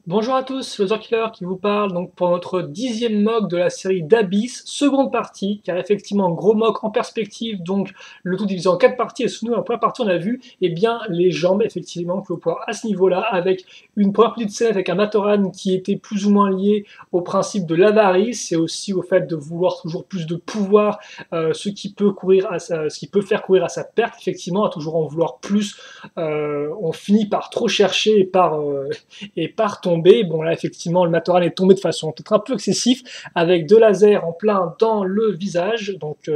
Bonjour à tous, le Killer qui vous parle donc pour notre 10e mock de la série d'Abyss, seconde partie, car effectivement gros mock en perspective, donc le tout divisé en 4 parties, et sous nous, en première partie on a vu bien les jambes effectivement qu'il faut pouvoir à ce niveau-là, avec une première petite scène avec un Matoran qui était plus ou moins lié au principe de l'avarice, et aussi au fait de vouloir toujours plus de pouvoir, ce qui peut faire courir à sa perte, effectivement, à toujours en vouloir plus, on finit par trop chercher et par tomber. Bon là effectivement le Matoran est tombé de façon peut-être un peu excessive avec de laser en plein dans le visage, donc ce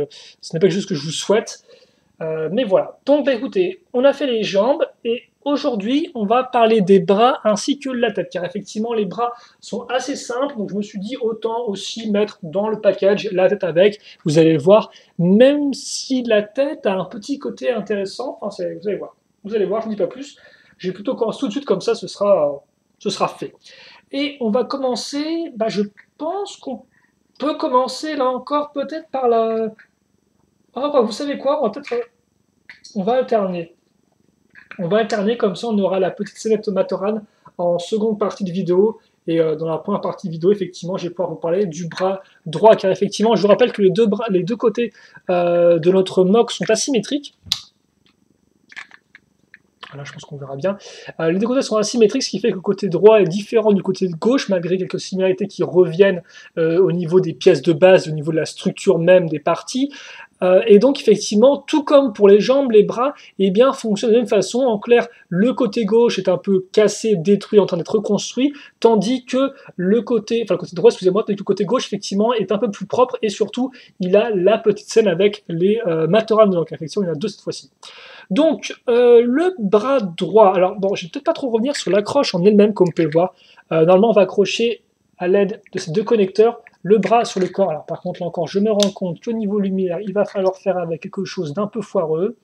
n'est pas quelque chose que je vous souhaite. Mais voilà, donc bah, écoutez, on a fait les jambes et aujourd'hui on va parler des bras ainsi que de la tête, car effectivement les bras sont assez simples, donc je me suis dit autant aussi mettre dans le package la tête avec, vous allez le voir, même si la tête a un petit côté intéressant, enfin, vous allez voir, je ne dis pas plus, je vais plutôt commencer tout de suite comme ça, ce sera fait. Et on va commencer, bah, je pense qu'on peut commencer là encore peut-être par la... Ah, bah, vous savez quoi, on va alterner. On va alterner comme ça on aura la petite scénette Matoran en seconde partie de vidéo. Et dans la première partie de vidéo, effectivement, je vais pouvoir vous parler du bras droit, car effectivement, je vous rappelle que les deux côtés de notre mock sont asymétriques. Là, je pense qu'on verra bien. Les deux côtés sont asymétriques, ce qui fait que le côté droit est différent du côté de gauche, malgré quelques similarités qui reviennent au niveau des pièces de base, au niveau de la structure même des parties. Et donc, effectivement, tout comme pour les jambes, les bras, eh bien, fonctionnent de la même façon. En clair, le côté gauche est un peu cassé, détruit, en train d'être reconstruit, tandis que le côté droit, excusez-moi, tandis que le côté gauche, effectivement, est un peu plus propre, et surtout, il a la petite scène avec les Matoran, donc effectivement, il y en a deux cette fois-ci. Donc, le bras droit, alors bon, je vais peut-être pas trop revenir sur l'accroche en elle-même, comme vous pouvez le voir. Normalement, on va accrocher à l'aide de ces deux connecteurs le bras sur le corps. Alors par contre, là encore, je me rends compte qu'au niveau lumière, il va falloir faire avec quelque chose d'un peu foireux.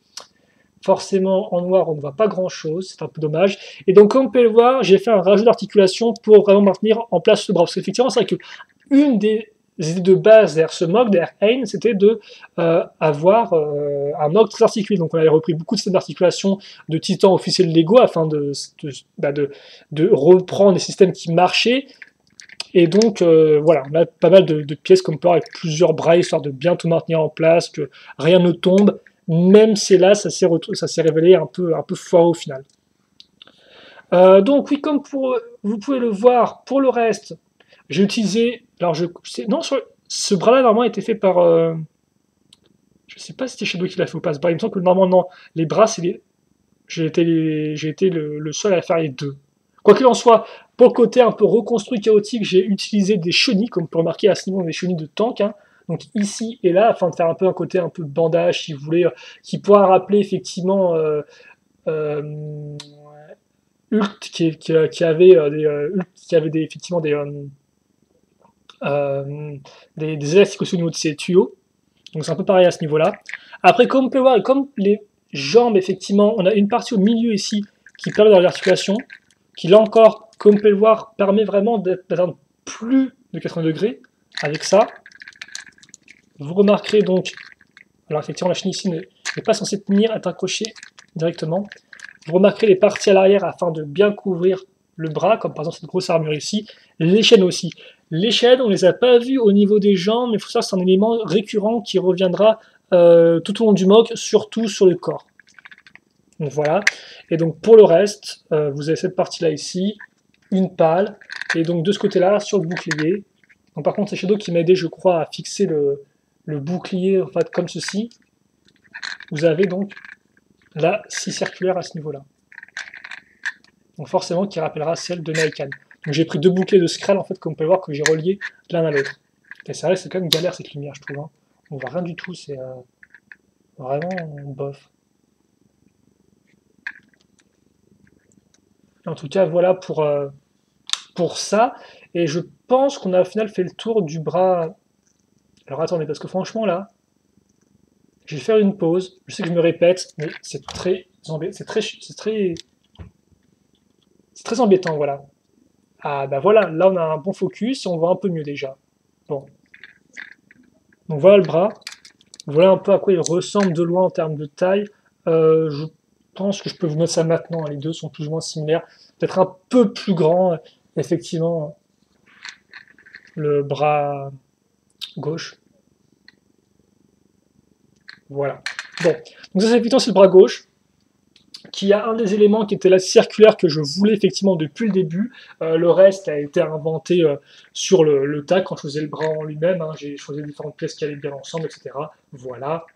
Forcément, en noir, on ne voit pas grand-chose, c'est un peu dommage. Et donc, comme vous pouvez le voir, j'ai fait un rajout d'articulation pour vraiment maintenir en place le bras. Parce qu'effectivement, c'est vrai que une des idées de base derrière ce mock, derrière Ain, c'était de avoir un mock très articulé. Donc on avait repris beaucoup de systèmes d'articulation de Titan officiel Lego afin de reprendre des systèmes qui marchaient. Et donc voilà, on a pas mal de pièces comme peut avec plusieurs bras, histoire de bien tout maintenir en place, que rien ne tombe, même si là ça s'est révélé un peu foireux au final. Donc oui, comme vous pouvez le voir, pour le reste, j'ai utilisé. Alors non, ce bras-là normalement a été fait par. Je sais pas si c'était Shadow qui l'a fait ou pas. Il me semble que normalement non. Les bras, j'ai été le seul à faire les deux. Quoi qu'il en soit, pour le côté un peu reconstruit chaotique, j'ai utilisé des chenilles, comme on peut remarquer à ce niveau, des chenilles de tank. Hein. Donc ici et là, afin de faire un peu un côté un peu bandage, si vous voulez, qui pourra rappeler effectivement euh, Hult qui avait effectivement des élastiques aussi au niveau de ses tuyaux. Donc c'est un peu pareil à ce niveau-là. Après, comme on peut voir, comme les jambes, effectivement, on a une partie au milieu ici qui permet d'avoir l'articulation, qui là encore, comme on peut le voir, permet vraiment d'atteindre plus de 80 degrés avec ça. Vous remarquerez donc, alors effectivement la chenille ici n'est pas censée tenir, être accrochée directement. Vous remarquerez les parties à l'arrière afin de bien couvrir le bras, comme par exemple cette grosse armure ici. Les chaînes aussi. Les chaînes, on ne les a pas vues au niveau des jambes, mais il faut savoir que c'est un élément récurrent qui reviendra tout au long du mock, surtout sur le corps. Donc voilà. Et donc pour le reste, vous avez cette partie-là ici, une pale, et donc de ce côté-là, sur le bouclier. Donc par contre, c'est Shadow qui m'a aidé, je crois, à fixer le bouclier en fait, comme ceci. Vous avez donc la scie circulaire à ce niveau-là. Donc forcément qui rappellera celle de Naikan. Donc j'ai pris deux boucliers de Skral en fait, comme vous pouvez voir, que j'ai reliés l'un à l'autre. Et c'est vrai, c'est quand même galère cette lumière, je trouve. Hein. On voit rien du tout, c'est vraiment bof. En tout cas, voilà pour ça. Et je pense qu'on a au final fait le tour du bras. Alors attendez, parce que franchement là, je vais faire une pause. Je sais que je me répète, mais c'est très embêtant, voilà. Ah bah voilà, là on a un bon focus et on voit un peu mieux déjà. Bon. Donc voilà le bras. Voilà un peu à quoi il ressemble de loin en termes de taille. Je pense que je peux vous mettre ça maintenant. Les deux sont plus ou moins similaires. Peut-être un peu plus grand effectivement le bras gauche. Voilà. Bon, donc ça c'est effectivement c'est le bras gauche, qui a un des éléments qui était la circulaire que je voulais effectivement depuis le début. Le reste a été inventé sur le tas quand je faisais le bras en lui-même. Hein. J'ai choisi différentes pièces qui allaient bien ensemble, etc. Voilà.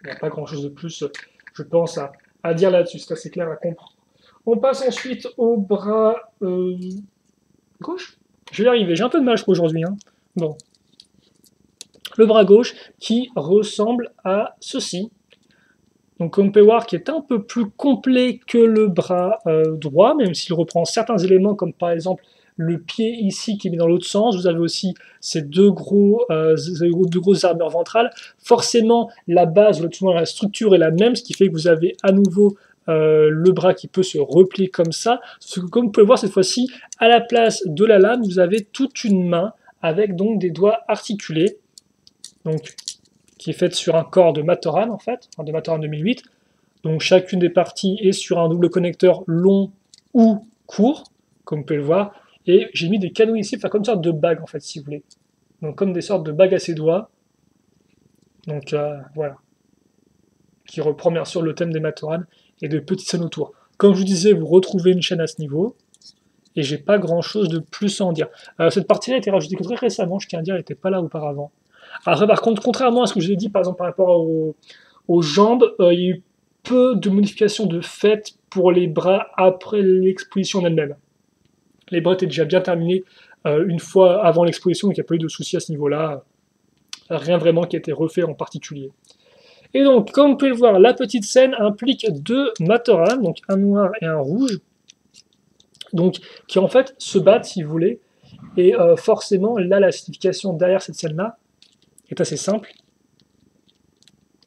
Il n'y a pas grand-chose de plus, je pense, à dire là-dessus. C'est assez clair à comprendre. On passe ensuite au bras gauche. Je vais y arriver. J'ai un peu de mal, je crois, aujourd'hui. Hein. Bon. Le bras gauche qui ressemble à ceci. Donc comme on peut voir, qui est un peu plus complet que le bras droit, même s'il reprend certains éléments, comme par exemple le pied ici qui est mis dans l'autre sens. Vous avez aussi ces deux grosses armures ventrales. Forcément, la base, la structure est la même, ce qui fait que vous avez à nouveau le bras qui peut se replier comme ça. Comme vous pouvez voir cette fois-ci, à la place de la lame, vous avez toute une main avec donc des doigts articulés. Donc qui est faite sur un corps de Matoran en fait, de Matoran 2008. Donc chacune des parties est sur un double connecteur long ou court, comme vous pouvez le voir. Et j'ai mis des canaux ici, enfin comme une sorte de bague en fait, si vous voulez. Donc comme des sortes de bagues à ses doigts. Donc voilà. Qui reprend bien sûr le thème des Matoran et de petites scènes autour. Comme je vous disais, vous retrouvez une chaîne à ce niveau. Et j'ai pas grand chose de plus à en dire. Cette partie-là a été rajoutée très récemment, je tiens à dire, elle n'était pas là auparavant. Après, par contre, contrairement à ce que je vous ai dit, par exemple, par rapport aux jambes, il y a eu peu de modifications de fait pour les bras après l'exposition en elle-même. Les bras étaient déjà bien terminés une fois avant l'exposition, donc il n'y a pas eu de soucis à ce niveau-là. Rien vraiment qui a été refait en particulier. Et donc, comme vous pouvez le voir, la petite scène implique deux Matoran, donc un noir et un rouge, donc qui en fait se battent, si vous voulez, et forcément, là, la signification derrière cette scène-là, est assez simple.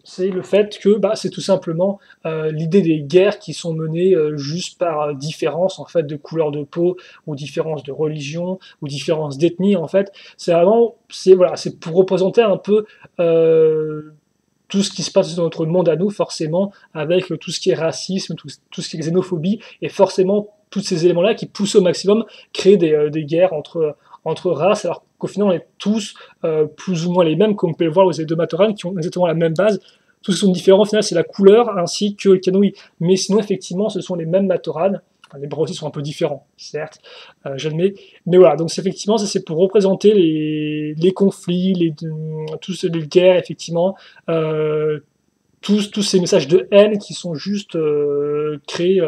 C'est le fait que c'est tout simplement l'idée des guerres qui sont menées juste par différence en fait de couleur de peau ou différence de religion ou différence d'ethnie en fait. C'est vraiment c'est pour représenter un peu tout ce qui se passe dans notre monde à nous forcément avec tout ce qui est racisme, tout ce qui est xénophobie et forcément tous ces éléments-là qui poussent au maximum créer des guerres entre races, alors qu'au final on est tous plus ou moins les mêmes, comme vous pouvez le voir, vous avez deux Matoran qui ont exactement la même base. Tous sont différents, au final c'est la couleur ainsi que le canoë. Mais sinon effectivement ce sont les mêmes Matoran. Enfin, les bras aussi sont un peu différents, certes, j'admets. Mais voilà, donc effectivement ça c'est pour représenter les conflits, tous les guerres, effectivement. Tous ces messages de haine qui sont juste créés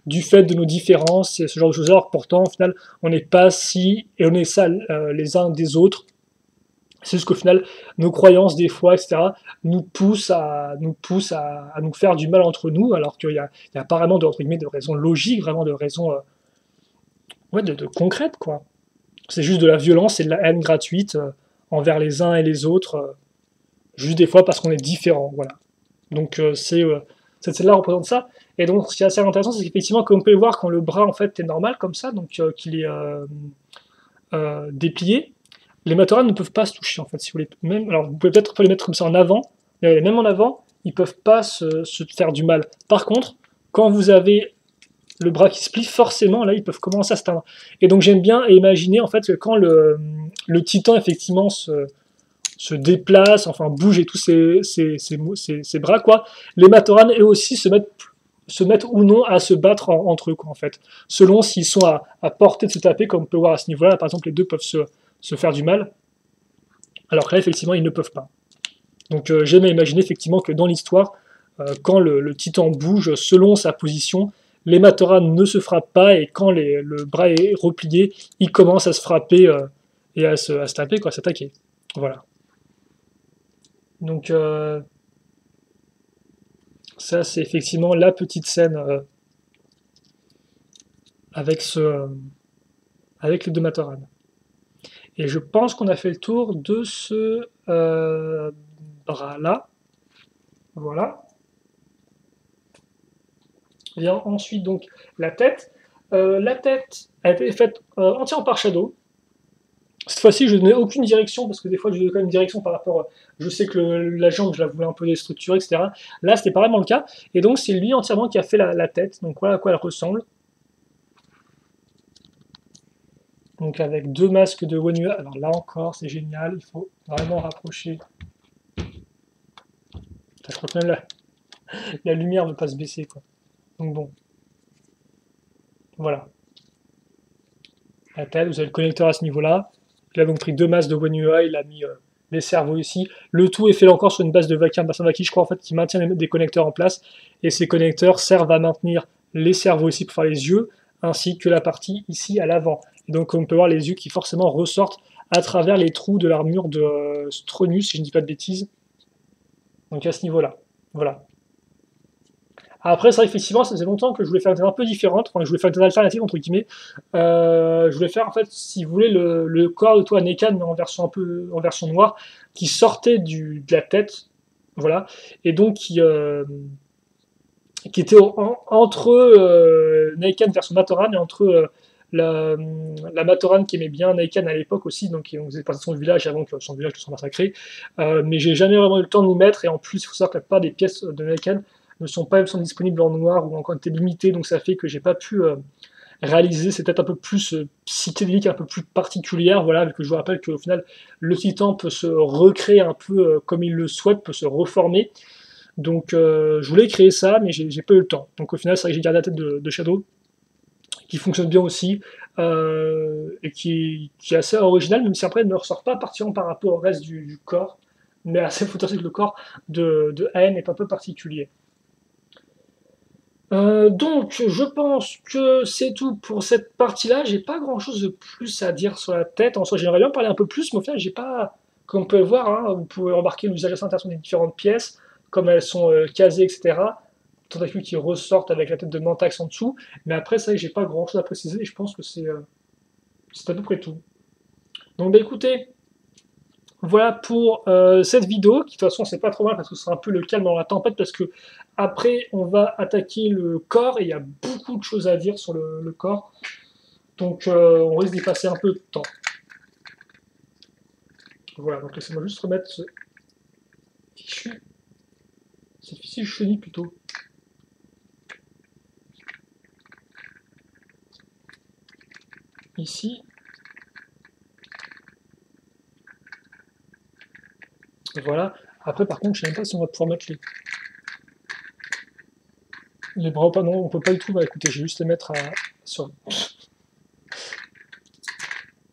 du fait de nos différences et ce genre de choses. Alors pourtant, au final, on n'est pas si et on est ça les uns des autres. C'est juste qu'au final, nos croyances, des fois, etc., nous poussent à nous faire du mal entre nous, alors qu'il y a pas vraiment de raisons logiques, vraiment de raisons de concrètes, quoi. C'est juste de la violence et de la haine gratuite envers les uns et les autres, juste des fois parce qu'on est différents, voilà. Donc cette scène-là représente ça. Et donc ce qui est assez intéressant, c'est qu'effectivement, comme on peut le voir, quand le bras en fait est normal comme ça, donc qu'il est déplié, les Matoran ne peuvent pas se toucher en fait. Si vous voulez, même, alors vous pouvez peut-être pas les mettre comme ça en avant, mais même en avant, ils peuvent pas se faire du mal. Par contre, quand vous avez le bras qui se plie, forcément là ils peuvent commencer à se teindre. Et donc j'aime bien imaginer en fait que quand le titan effectivement se déplace, enfin bouge et tous ses bras, quoi, les Matoran eux aussi se mettent ou non à se battre entre eux, quoi, en fait. Selon s'ils sont à portée de se taper, comme on peut voir à ce niveau-là, par exemple, les deux peuvent se faire du mal, alors que là, effectivement, ils ne peuvent pas. Donc j'aime imaginer effectivement que dans l'histoire, quand le titan bouge selon sa position, les Matoran ne se frappent pas, et quand le bras est replié, ils commencent à se frapper et à se taper, quoi, à s'attaquer. Voilà. Donc ça c'est effectivement la petite scène avec avec les deux Matoran. Et je pense qu'on a fait le tour de ce bras-là. Voilà. Vient ensuite donc la tête. La tête a été faite entièrement par Shadow. Cette fois-ci, je ne donnais aucune direction, parce que des fois, je donnais quand même une direction par rapport... Je sais que la jambe, je la voulais un peu déstructurer, etc. Là, c'était pas vraiment le cas. Et donc, c'est lui entièrement qui a fait la tête. Donc, voilà à quoi elle ressemble. Donc avec deux masques de Wonua. Alors là encore, c'est génial, il faut vraiment rapprocher. Je crois que même la lumière ne veut pas se baisser, quoi. Donc bon, voilà. La tête, vous avez le connecteur à ce niveau-là. Il a donc pris deux masques de Wonua, il a mis les cerveaux ici. Le tout est fait encore sur une base de bassin Vaki, je crois, en fait, qui maintient des connecteurs en place. Et ces connecteurs servent à maintenir les cerveaux ici pour faire les yeux, ainsi que la partie ici à l'avant. Donc on peut voir les yeux qui forcément ressortent à travers les trous de l'armure de Stronus, si je ne dis pas de bêtises. Donc à ce niveau-là. Voilà. Après, c'est vrai qu'effectivement, ça faisait longtemps que je voulais faire une thèse un peu différente, enfin, je voulais faire une thèse alternative, entre guillemets. Je voulais faire, en fait, si vous voulez, le corps de toi Nekan, mais en version un peu, en version noire, qui sortait de la tête, voilà, et donc qui était entre Nekan version Matoran et entre la Matoran qui aimait bien Nekan à l'époque aussi, donc qui faisait partie de son village avant que son village soit massacré. Mais j'ai jamais vraiment eu le temps de m'y mettre, et en plus, il faut savoir que la plupart des pièces de Nekan ne sont pas sont disponibles en noir ou en quantité limitée, donc ça fait que j'ai pas pu réaliser cette tête un peu plus psychédélique, un peu plus particulière, voilà, vu que je vous rappelle qu'au final, le titan peut se recréer un peu comme il le souhaite, peut se reformer. Donc je voulais créer ça, mais j'ai pas eu le temps. Donc au final, c'est vrai que j'ai gardé la tête de Shadow, qui fonctionne bien aussi, et qui est assez original, même si après elle ne ressort pas particulièrement par rapport au reste du corps, mais assez fantastique que le corps de Aen est un peu particulier. Donc, je pense que c'est tout pour cette partie-là. J'ai pas grand-chose de plus à dire sur la tête. En soi, j'aimerais bien parler un peu plus, mais au final, j'ai pas. Comme vous pouvez le voir, hein, vous pouvez remarquer l'usage assez intéressant des différentes pièces, comme elles sont casées, etc. Tentacules qui ressortent avec la tête de Mantax en dessous. Mais après, c'est vrai que j'ai pas grand-chose à préciser et je pense que c'est à peu près tout. Donc, bah écoutez, voilà pour cette vidéo, qui de toute façon c'est pas trop mal parce que ce sera un peu le calme dans la tempête, parce que après on va attaquer le corps et il y a beaucoup de choses à dire sur le corps, donc on risque d'y passer un peu de temps. Voilà, donc laissez-moi juste remettre ce fichu, cette fichu chenille plutôt. Ici. Et voilà. Après par contre je sais même pas si on va pouvoir mettre les bras ou pas, non on peut pas du tout, bah écoutez je vais juste les mettre sur...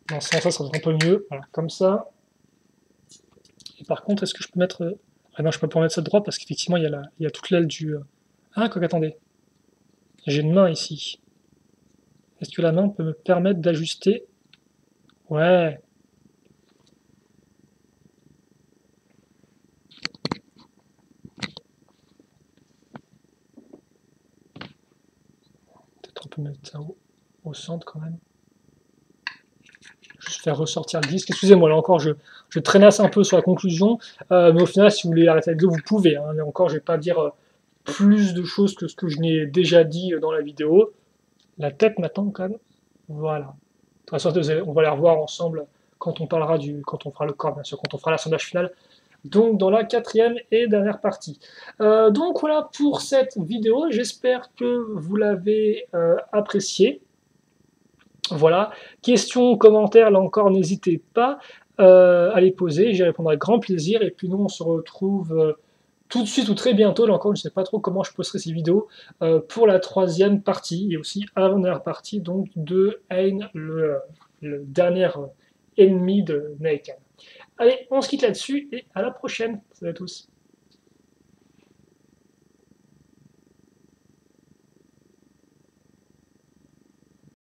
Dans ce sens-là, ça va être un peu mieux, voilà, comme ça. Et par contre, est-ce que je peux mettre... Ah non, je peux pas mettre ça de droite parce qu'effectivement, il y a toute l'aile du... Ah, quoi attendez. J'ai une main ici. Est-ce que la main peut me permettre d'ajuster? Ouais. Peut-être on peut mettre ça au centre quand même. Juste faire ressortir le disque. Excusez-moi, là encore, je traînasse un peu sur la conclusion. Mais au final, si vous voulez arrêter la vidéo, vous pouvez. Hein. Là encore, je vais pas dire plus de choses que ce que je n'ai déjà dit dans la vidéo. La tête maintenant, quand même. Voilà. De toute façon, on va les revoir ensemble quand on parlera quand on fera le corps, bien sûr, quand on fera l'assemblage final. Donc dans la quatrième et dernière partie. Donc voilà pour cette vidéo. J'espère que vous l'avez appréciée. Voilà. Questions, commentaires, là encore, n'hésitez pas à les poser. J'y répondrai avec grand plaisir. Et puis nous, on se retrouve tout de suite ou très bientôt. Là encore, je ne sais pas trop comment je posterai ces vidéos pour la troisième partie et aussi avant-dernière partie donc de Ain, le dernier ennemi de Naekan. Allez, on se quitte là-dessus et à la prochaine. Salut à tous.